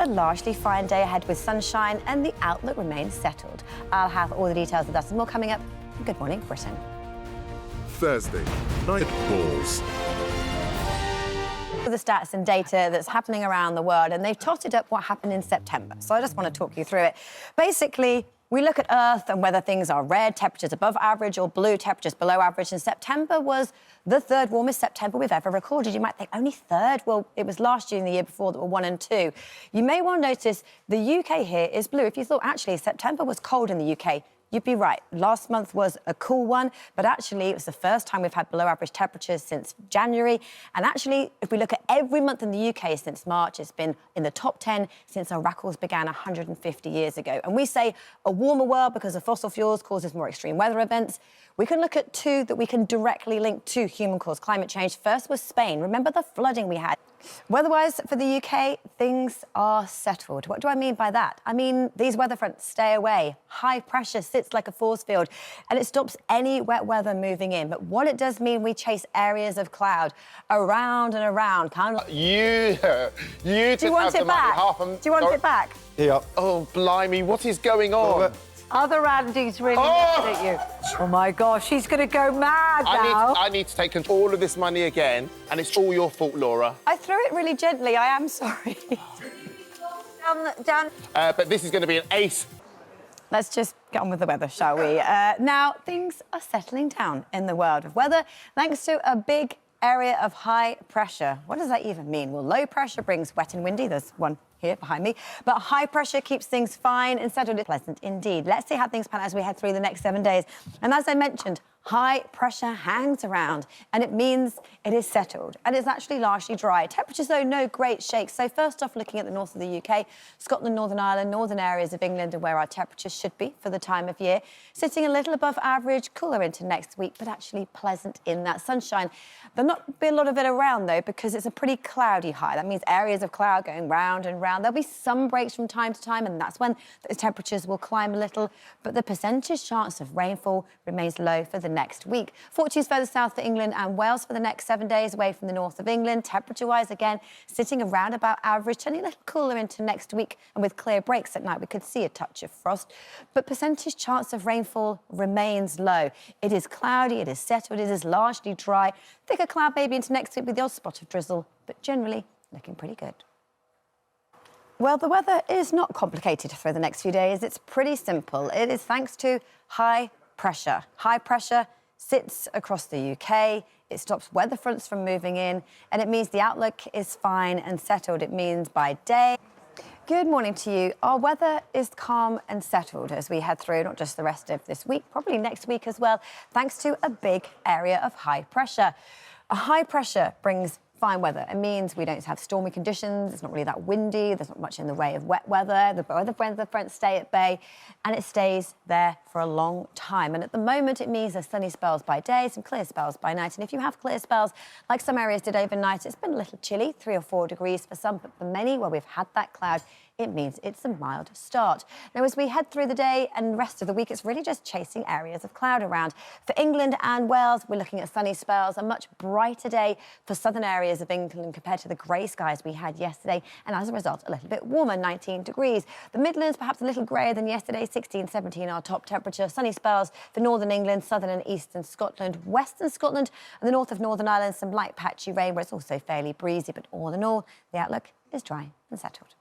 a largely fine day ahead with sunshine and the outlook remains settled. I'll have all the details of that and more coming up. Good morning, Britain. Thursday, night balls. The stats and data that's happening around the world, and they've totted up what happened in September. So I just want to talk you through it. Basically, we look at Earth and whether things are red, temperatures above average, or blue, temperatures below average. And September was the third warmest September we've ever recorded. You might think, only third? Well, it was last year and the year before that were 1 and 2. You may well notice the UK here is blue. If you thought, actually, September was cold in the UK, you'd be right. Last month was a cool one, but actually it was the first time we've had below average temperatures since January. And actually, if we look at every month in the UK since March, it's been in the top 10 since our records began 150 years ago. And we say a warmer world because of fossil fuels causes more extreme weather events. We can look at two that we can directly link to human-caused climate change. First was Spain. Remember the flooding we had? Weather-wise, for the UK, things are settled. What do I mean by that? I mean, these weather fronts stay away. High pressure sits like a force field, and it stops any wet weather moving in. But what it does mean, we chase areas of cloud around and around. Kind of... You Do you want it back? Do you want it back? Yeah. Oh, blimey, what is going on? Other Andy's really mad at you. Oh, my gosh, he's going to go mad now. I need to take all of this money again, and it's all your fault, Laura. I threw it really gently. I am sorry. down. But this is going to be an ace. Let's just get on with the weather, shall we? Now, things are settling down in the world of weather thanks to a big area of high pressure. What does that even mean? Well, low pressure brings wet and windy. There's one here behind me. But high pressure keeps things fine and settled. It's pleasant indeed. Let's see how things pan out as we head through the next 7 days. And as I mentioned, high pressure hangs around and it means it is settled and it's actually largely dry. Temperatures, though, no great shakes. So first off, looking at the north of the UK, Scotland, Northern Ireland, northern areas of England are where our temperatures should be for the time of year. Sitting a little above average, cooler into next week, but actually pleasant in that sunshine. There'll not be a lot of it around, though, because it's a pretty cloudy high. That means areas of cloud going round and round. There'll be some breaks from time to time, and that's when the temperatures will climb a little, but the percentage chance of rainfall remains low for the next week. Fortunes further south for England and Wales for the next 7 days away from the north of England. Temperature-wise, again, sitting around about average, turning a little cooler into next week, and with clear breaks at night, we could see a touch of frost. But percentage chance of rainfall remains low. It is cloudy, it is settled, it is largely dry. Thicker cloud maybe into next week with the odd spot of drizzle, but generally looking pretty good. Well, the weather is not complicated for the next few days. It's pretty simple. It is thanks to high pressure. High pressure sits across the UK. It stops weather fronts from moving in, and it means the outlook is fine and settled. It means by day. Good morning to you. Our weather is calm and settled as we head through not just the rest of this week, probably next week as well, thanks to a big area of high pressure. A high pressure brings fine weather. It means we don't have stormy conditions. It's not really that windy. There's not much in the way of wet weather. The weather fronts stay at bay, and it stays there for a long time. And at the moment, it means there's sunny spells by day, some clear spells by night. And if you have clear spells, like some areas did overnight, it's been a little chilly, 3 or 4 degrees for some, but for many, where we've had that cloud, it means it's a mild start. Now, as we head through the day and the rest of the week, it's really just chasing areas of cloud around. For England and Wales, we're looking at sunny spells, a much brighter day for southern areas of England compared to the grey skies we had yesterday, and as a result, a little bit warmer, 19 degrees. The Midlands, perhaps a little greyer than yesterday, 16, 17 our top temperature. Sunny spells for northern England, southern and eastern Scotland, western Scotland, and the north of Northern Ireland, some light patchy rain, where it's also fairly breezy, but all in all, the outlook is dry and settled.